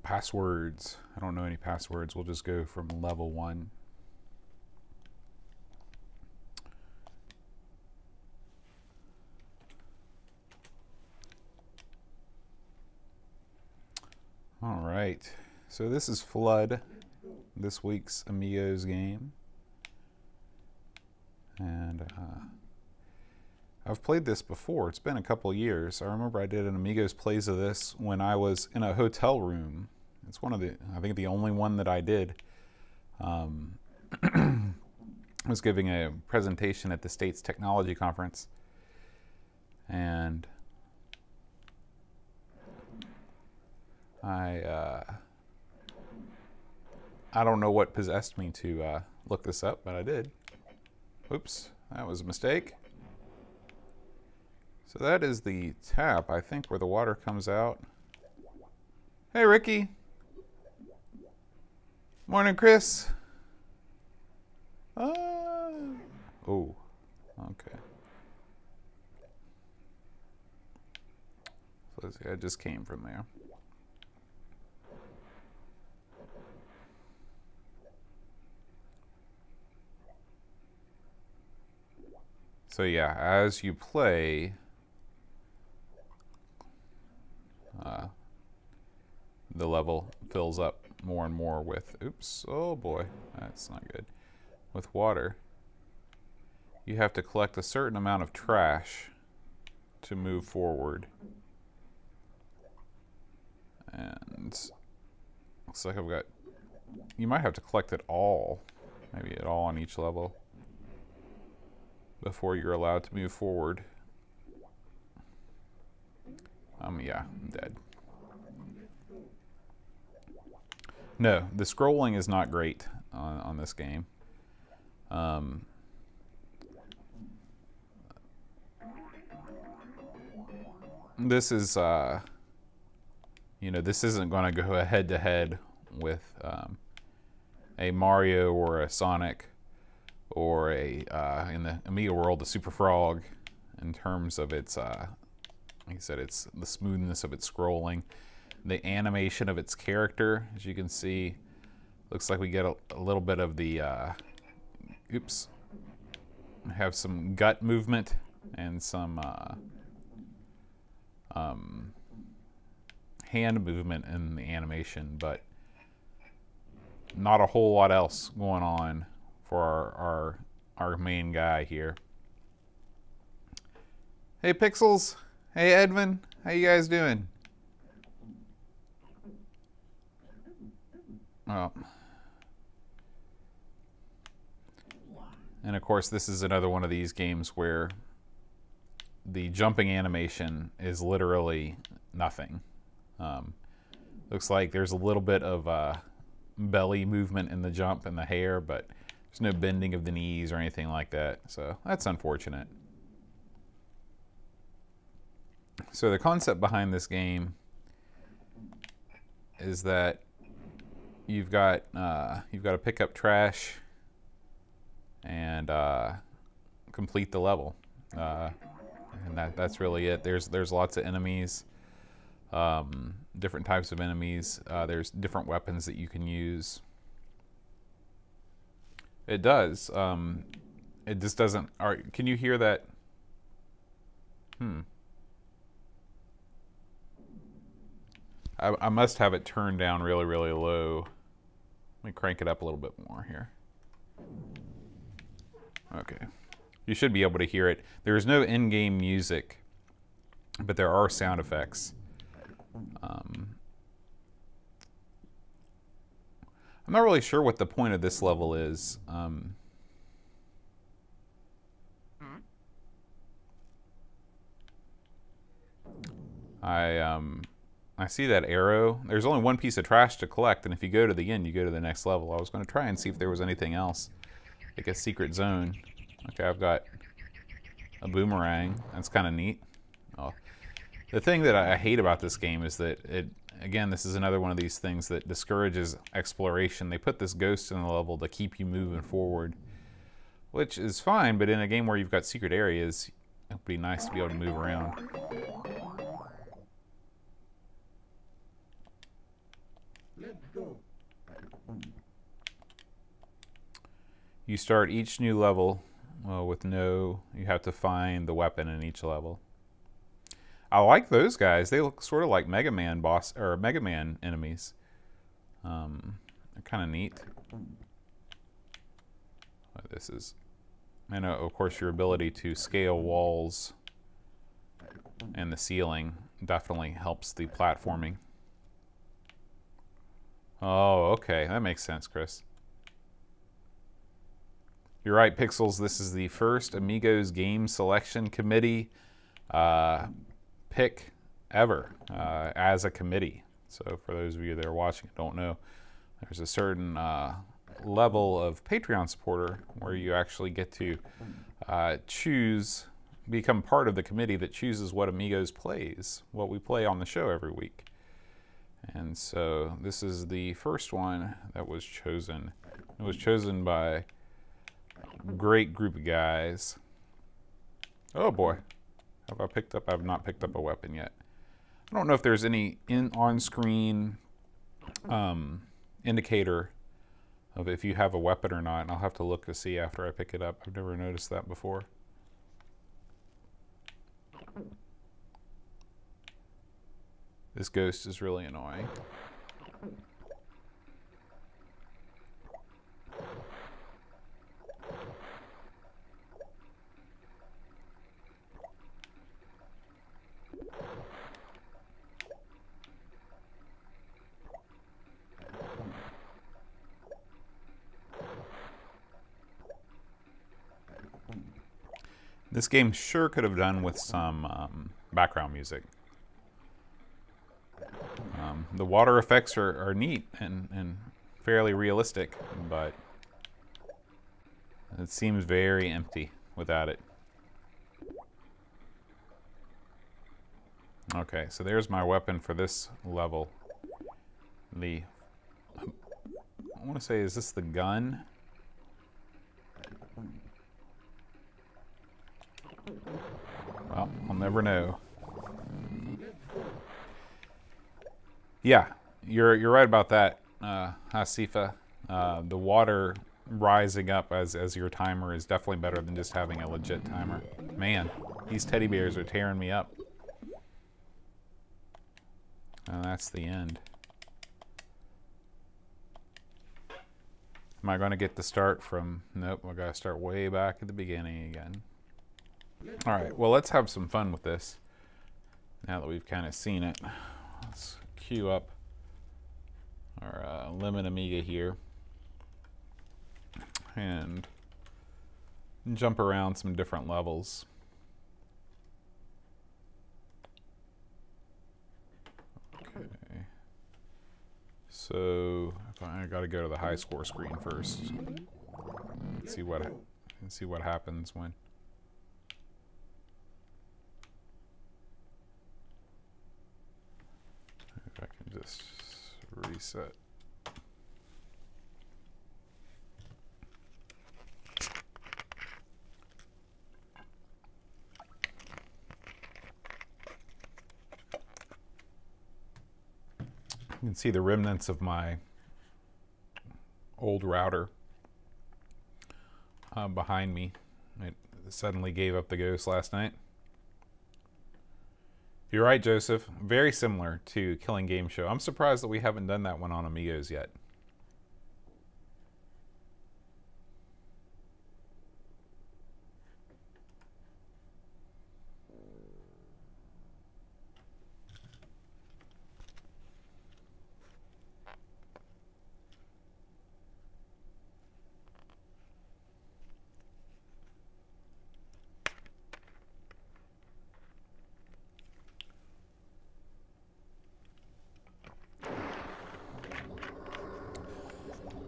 passwords. I don't know any passwords. We'll just go from level 1. All right, so this is Flood, this week's Amigos game. And I've played this before. It's been a couple years. I remember I did an Amigos plays of this when I was in a hotel room. It's one of the, I think the only one that I did. I was giving a presentation at the States Technology Conference. And I don't know what possessed me to look this up, but I did. Oops, that was a mistake. So that is the tap, I think, where the water comes out. Hey, Ricky. Morning, Chris. Oh, okay. So let's see, I just came from there. So yeah, as you play, the level fills up more and more with, oops, oh boy, that's not good, with water. You have to collect a certain amount of trash to move forward. And looks like I've got, you might have to collect it all, maybe it all on each level, before you're allowed to move forward. Yeah, I'm dead. No, the scrolling is not great on this game. This is, you know, this isn't going to go head-to-head with a Mario or a Sonic or a, in the Amiga world, a Super Frog, in terms of its, like I said, it's the smoothness of its scrolling, the animation of its character. As you can see, looks like we get a little bit of the, oops, have some gut movement and some hand movement in the animation, but not a whole lot else going on for our main guy here. Hey Pixels, hey Edvin, how you guys doing? Oh. And of course this is another one of these games where the jumping animation is literally nothing. Looks like there's a little bit of belly movement in the jump and the hair, but there's no bending of the knees or anything like that, so that's unfortunate. So the concept behind this game is that you've got to pick up trash and complete the level, and that's really it. There's lots of enemies, different types of enemies. There's different weapons that you can use. It does. It just doesn't. Can you hear that? I must have it turned down really, really low. Let me crank it up a little bit more here. Okay. You should be able to hear it. There is no in-game music, but there are sound effects. I'm not really sure what the point of this level is. I see that arrow. There's only one piece of trash to collect, and if you go to the end, you go to the next level. I was going to try and see if there was anything else, like a secret zone. Okay, I've got a boomerang. That's kind of neat. Oh. The thing that I hate about this game is that again, this is another one of these things that discourages exploration. They put this ghost in the level to keep you moving forward, which is fine, but in a game where you've got secret areas, it would be nice to be able to move around. You start each new level with you have to find the weapon in each level. I like those guys. They look sort of like Mega Man Mega Man enemies. They're kind of neat. This is, and of course your ability to scale walls and the ceiling definitely helps the platforming. Oh, okay, that makes sense, Chris. You're right, Pixels. This is the first Amigos Game Selection Committee pick ever as a committee. So for those of you that are watching and don't know, there's a certain level of Patreon supporter where you actually get to become part of the committee that chooses what Amigos plays, what we play on the show every week. And so this is the first one that was chosen. It was chosen by great group of guys. Oh boy, have I picked up? I've not picked up a weapon yet. I don't know if there's any on-screen indicator of if you have a weapon or not, and I'll have to look to see after I pick it up. I've never noticed that before. This ghost is really annoying. This game sure could have done with some background music. The water effects are neat and fairly realistic, but it seems very empty without it. Okay, so there's my weapon for this level. I want to say, is this the gun? Well, I'll never know. Yeah, you're right about that, Hasifa. The water rising up as your timer is definitely better than just having a legit timer. Man, these teddy bears are tearing me up. And that's the end. Am I going to get the start from... Nope, I got to start way back at the beginning again. All right, well, let's have some fun with this. Now that we've kind of seen it, let's queue up our Lemon Amiga here and jump around some different levels. Okay. So I got to go to the high score screen first. Let's see what happens when. If I can just reset. You can see the remnants of my old router behind me. It suddenly gave up the ghost last night. You're right, Joseph. Very similar to Killing Game Show. I'm surprised that we haven't done that one on Amigos yet.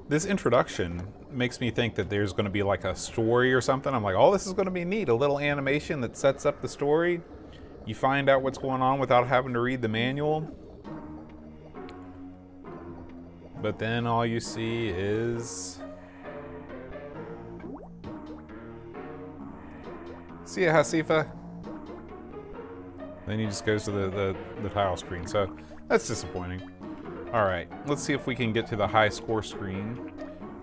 This introduction makes me think that there's going to be like a story or something. I'm like, oh, this is going to be neat. A little animation that sets up the story. You find out what's going on without having to read the manual. But then all you see is... See ya, Hasifa. Then he just goes to the title screen. So that's disappointing. Alright, let's see if we can get to the high score screen.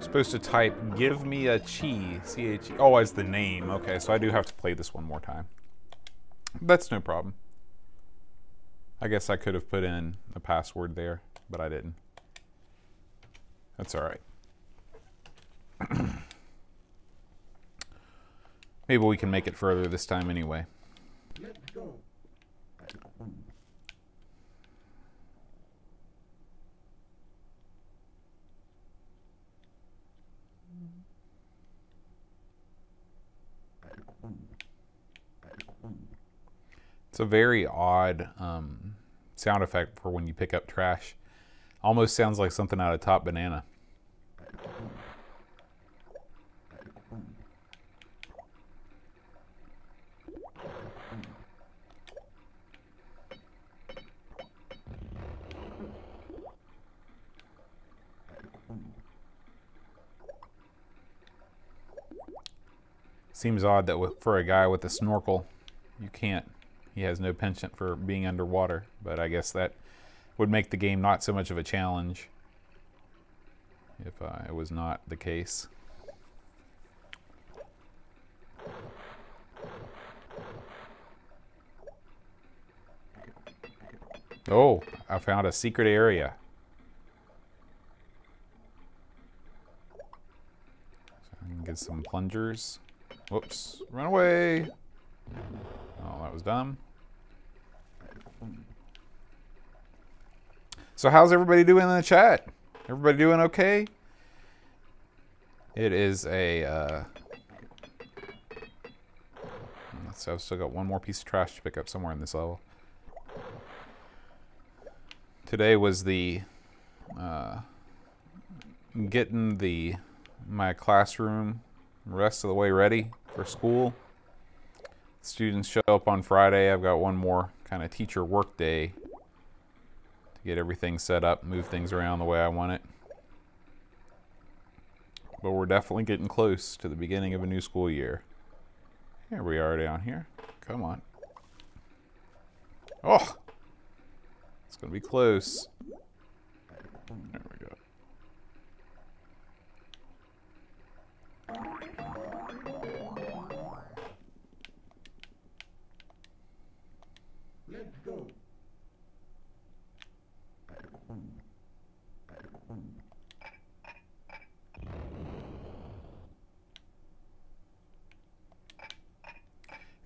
Supposed to type, give me a chi, C-H-E. Oh, as the name. Okay, so I do have to play this one more time. That's no problem. I guess I could have put in a password there, but I didn't. That's alright. Maybe we can make it further this time anyway. Let's go. It's a very odd sound effect for when you pick up trash. Almost sounds like something out of Top Banana. Seems odd that for a guy with a snorkel, you can't. He has no penchant for being underwater, but I guess that would make the game not so much of a challenge if it was not the case. Oh, I found a secret area. So I can get some plungers. Whoops, run away. Oh, that was dumb. So how's everybody doing in the chat? Everybody doing okay? It is a... so I've still got one more piece of trash to pick up somewhere in this level. Today was the... getting my classroom the rest of the way ready for school. Students show up on Friday. I've got one more kind of teacher work day to get everything set up, move things around the way I want it. But we're definitely getting close to the beginning of a new school year. Here we are down here. Come on. Oh! It's going to be close. There we go. Let's go.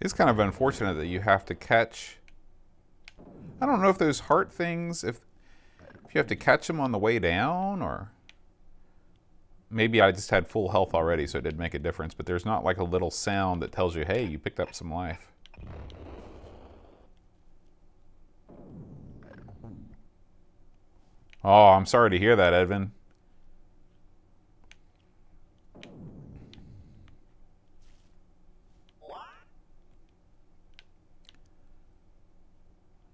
It's kind of unfortunate that you have to catch... I don't know if those heart things, if you have to catch them on the way down, or... Maybe I just had full health already, so it didn't make a difference, but there's not like a little sound that tells you, hey, you picked up some life. Oh, I'm sorry to hear that, Edvin.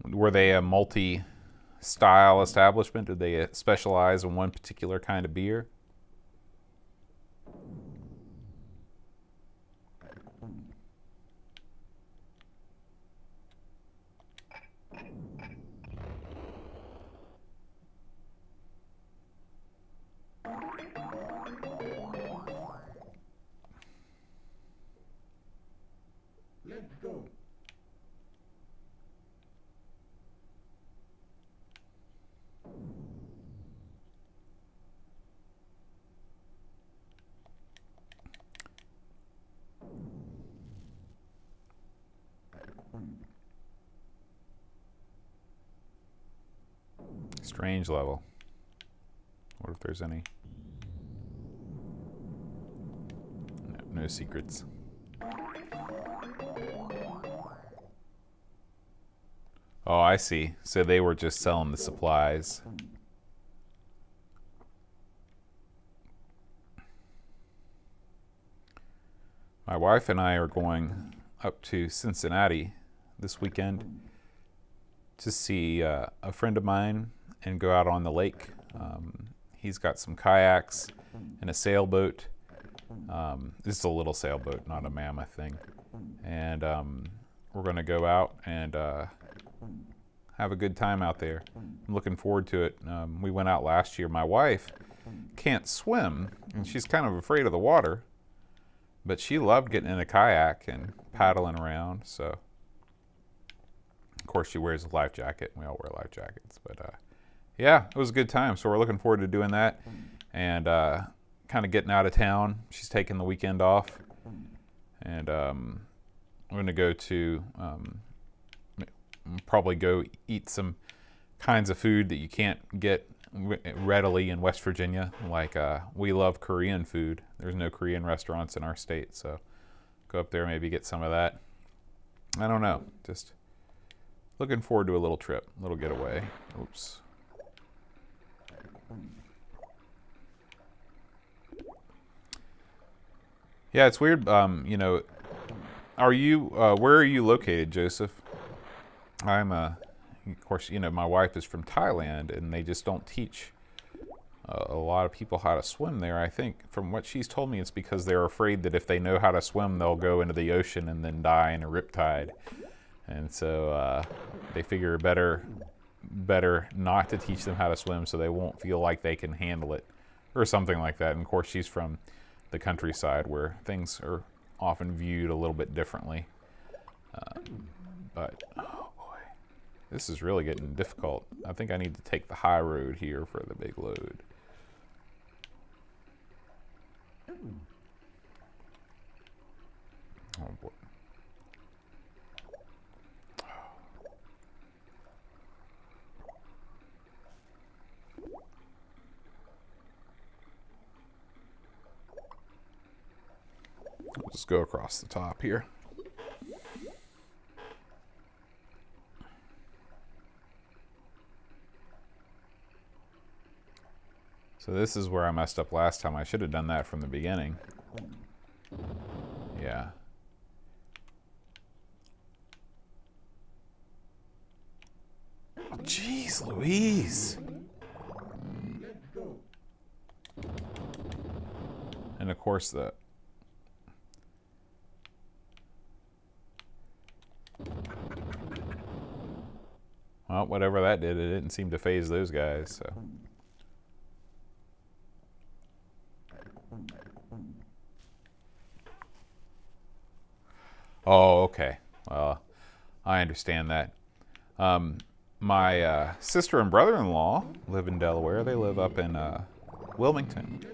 Were they a multi-style establishment? Did they specialize in one particular kind of beer? Let's go. Strange level. What if there's any? No secrets. Oh, I see. So they were just selling the supplies. My wife and I are going up to Cincinnati this weekend to see a friend of mine and go out on the lake. He's got some kayaks and a sailboat. This is a little sailboat, not a mammoth thing. And we're going to go out and have a good time out there. I'm looking forward to it. We went out last year. My wife can't swim, and she's kind of afraid of the water, but she loved getting in a kayak and paddling around. So, of course, she wears a life jacket. We all wear life jackets, but yeah, it was a good time. So we're looking forward to doing that and kind of getting out of town. She's taking the weekend off, and I'm going to go to probably go eat some kinds of food that you can't get readily in West Virginia. Like we love Korean food. There's no Korean restaurants in our state, so go up there, maybe get some of that. I don't know, just looking forward to a little trip, a little getaway. Oops. Yeah, it's weird. You know, are you where are you located, Joseph? I'm of course, you know, my wife is from Thailand, and they just don't teach a lot of people how to swim there. I think from what she's told me, it's because they're afraid that if they know how to swim, they'll go into the ocean and then die in a riptide. And so they figure better not to teach them how to swim so they won't feel like they can handle it or something like that. And of course, she's from the countryside where things are often viewed a little bit differently. But oh boy, this is really getting difficult. I think I need to take the high road here for the big load. Oh boy. I'll just go across the top here. So this is where I messed up last time. I should have done that from the beginning. Yeah. Oh, jeez Louise. And of course the well, whatever that did, it didn't seem to faze those guys, so. Oh, okay. Well, I understand that. My sister and brother-in-law live in Delaware. They live up in Wilmington.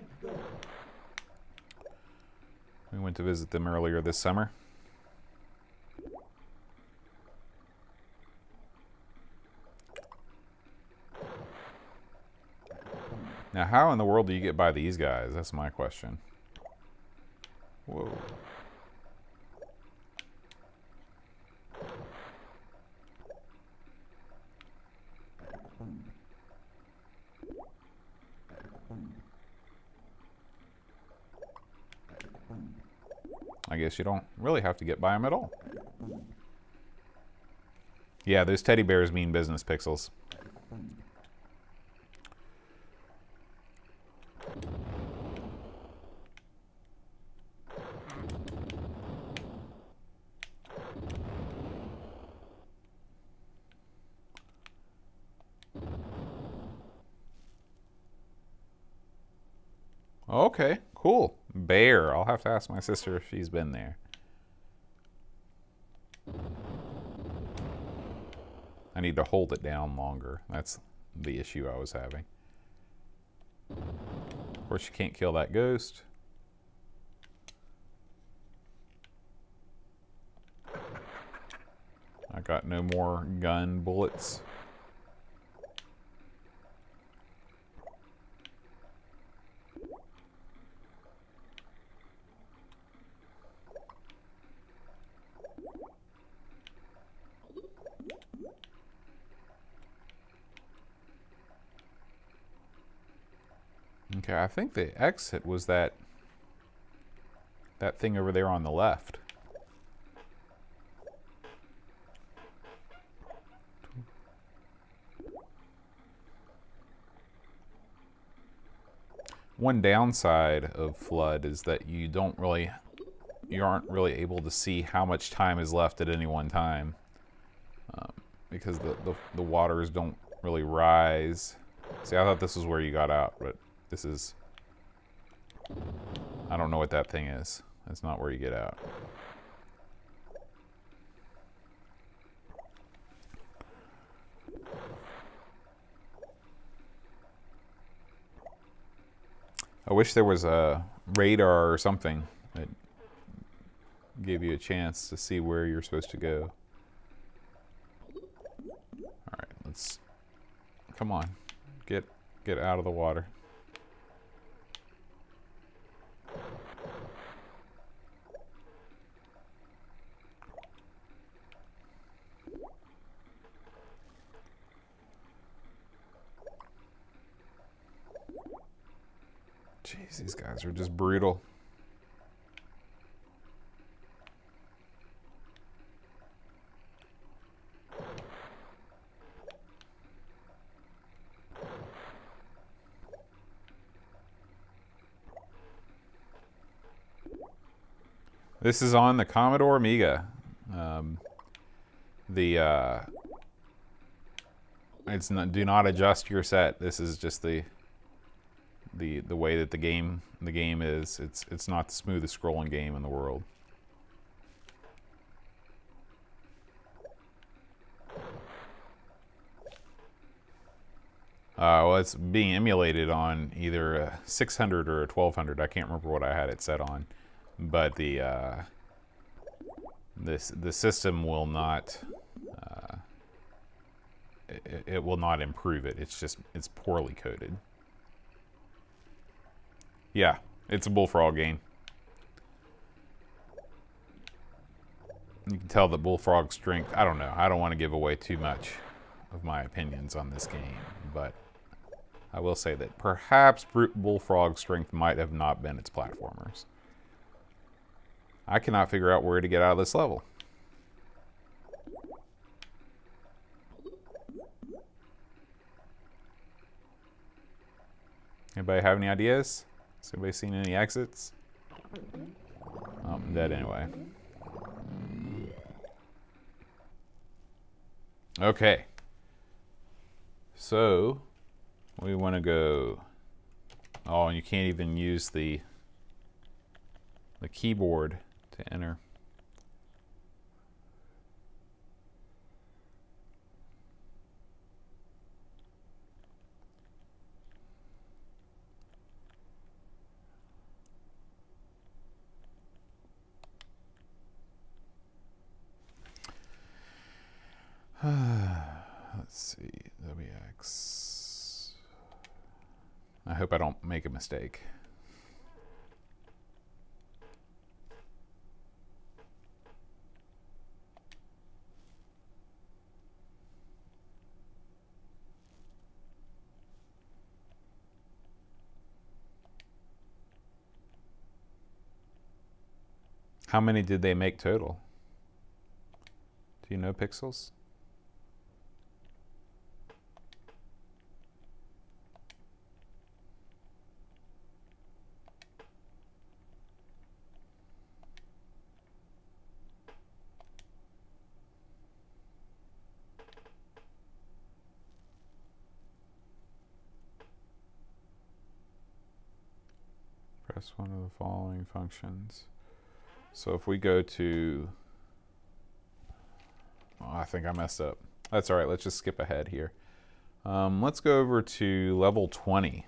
We went to visit them earlier this summer. Now, how in the world do you get by these guys? That's my question. Whoa. I guess you don't really have to get by them at all. Yeah, those teddy bears mean business, Pixels. Okay, cool. Bear. I'll have to ask my sister if she's been there. I need to hold it down longer. That's the issue I was having. Of course, you can't kill that ghost. I got no more gun bullets. Okay, I think the exit was that thing over there on the left. One downside of Flood is that you aren't really able to see how much time is left at any one time. because the waters don't really rise. See, I thought this was where you got out, but this is... I don't know what that thing is. That's not where you get out. I wish there was a radar or something that gave you a chance to see where you're supposed to go. Alright, let's... Come on. Get out of the water. Jeez, these guys are just brutal. This is on the Commodore Amiga. It's not, do not adjust your set. This is just the way that the game is. It's not the smoothest scrolling game in the world. Well, it's being emulated on either a 600 or a 1200. I can't remember what I had it set on, but the system will not. It will not improve it. It's poorly coded. Yeah, it's a Bullfrog game. You can tell that Bullfrog strength, I don't know. I don't want to give away too much of my opinions on this game, but I will say that perhaps Bullfrog strength might have not been its platformers. I cannot figure out where to get out of this level. Anybody have any ideas? Has anybody seen any exits? Oh, I'm dead anyway. Okay. So, we want to go... Oh, and you can't even use the keyboard to enter. Let's see, WX. I hope I don't make a mistake. How many did they make total? Do you know, Pixels? Press one of the following functions. So if we go to, oh, I think I messed up. That's all right, let's just skip ahead here. Let's go over to level 20.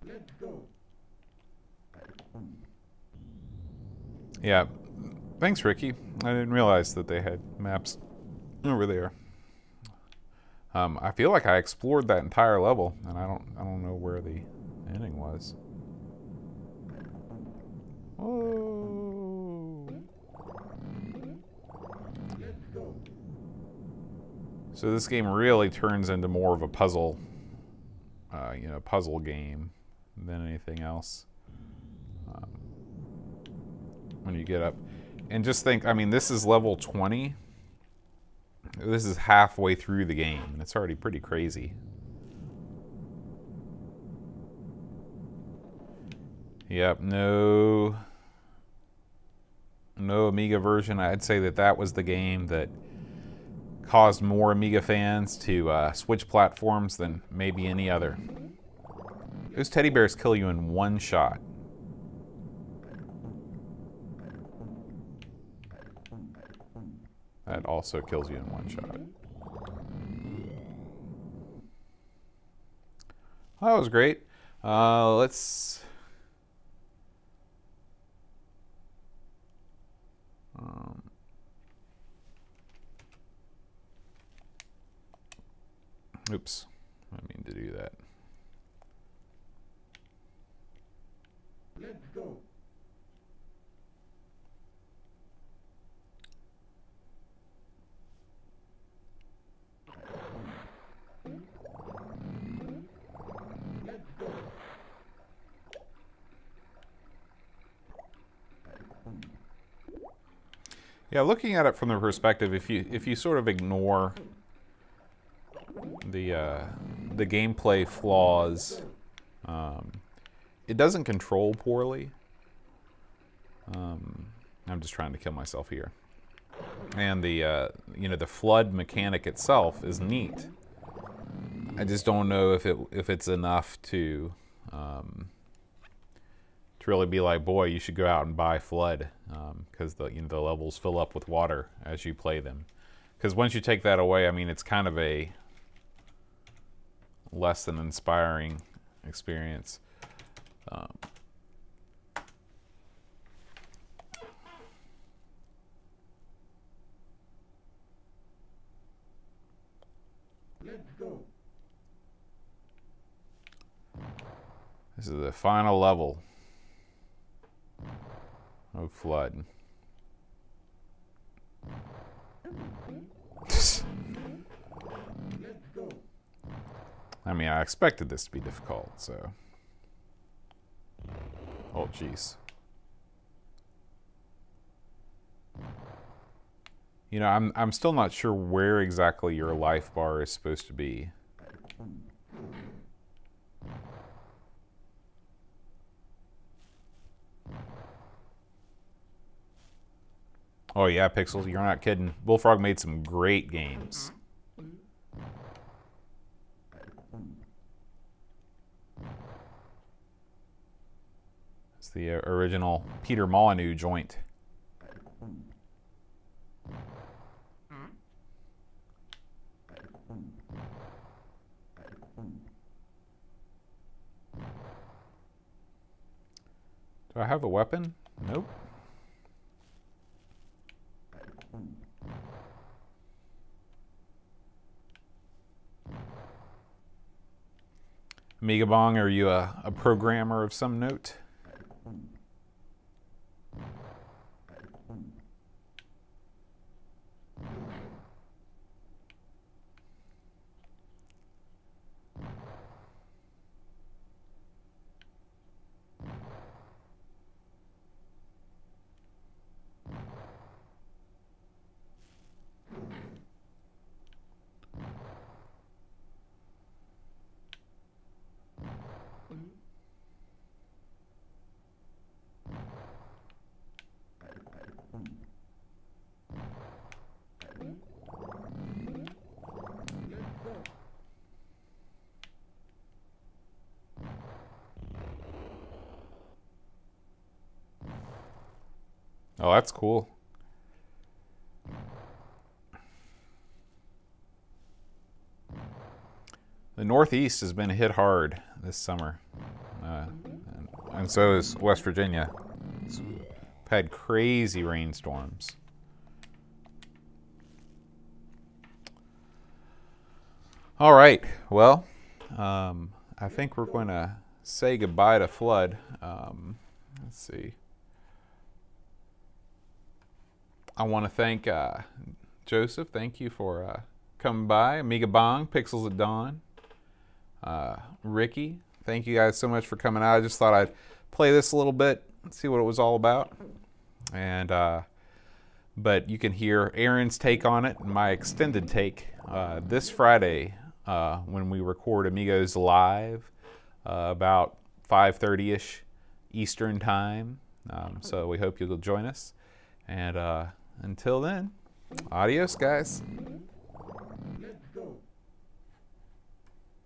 Let's go. Yeah, thanks, Ricky. I didn't realize that they had maps over there. I feel like I explored that entire level, and I don't know where the ending was. Oh. Let's go. So this game really turns into more of a puzzle, puzzle game than anything else. When you get up, and just think, I mean, this is level 20. This is halfway through the game, and it's already pretty crazy. Yep, no Amiga version. I'd say that was the game that caused more Amiga fans to switch platforms than maybe any other. Those teddy bears kill you in one shot. That also kills you in one shot. Well, that was great. Let's... oops, I didn't mean to do that. Let's go. Let's go. Yeah, looking at it from the perspective, if you sort of ignore the gameplay flaws, it doesn't control poorly. I'm just trying to kill myself here. And the the flood mechanic itself is neat. I just don't know if it's enough to really be like, boy, you should go out and buy flood, because the levels fill up with water as you play them. Because once you take that away, I mean, it's kind of a less than inspiring experience. Let's go. This is the final level of flood. Let's go. I mean, I expected this to be difficult, so. Oh, jeez. You know, I'm still not sure where exactly your life bar is supposed to be. Oh yeah, Pixels, you're not kidding. Bullfrog made some great games. It's the original Peter Molyneux joint. Do I have a weapon? Nope. Amiga Bong, are you a programmer of some note? Oh, that's cool. The Northeast has been hit hard this summer, and so is West Virginia. It's had crazy rainstorms. All right, well, I think we're going to say goodbye to Flood. Let's see. I want to thank Joseph. Thank you for coming by. Amiga Bong, Pixels at Dawn. Ricky, thank you guys so much for coming out. I just thought I'd play this a little bit, see what it was all about. And but you can hear Aaron's take on it and my extended take this Friday when we record Amigos live about 5:30ish Eastern time. So we hope you'll join us. And until then, adios, guys.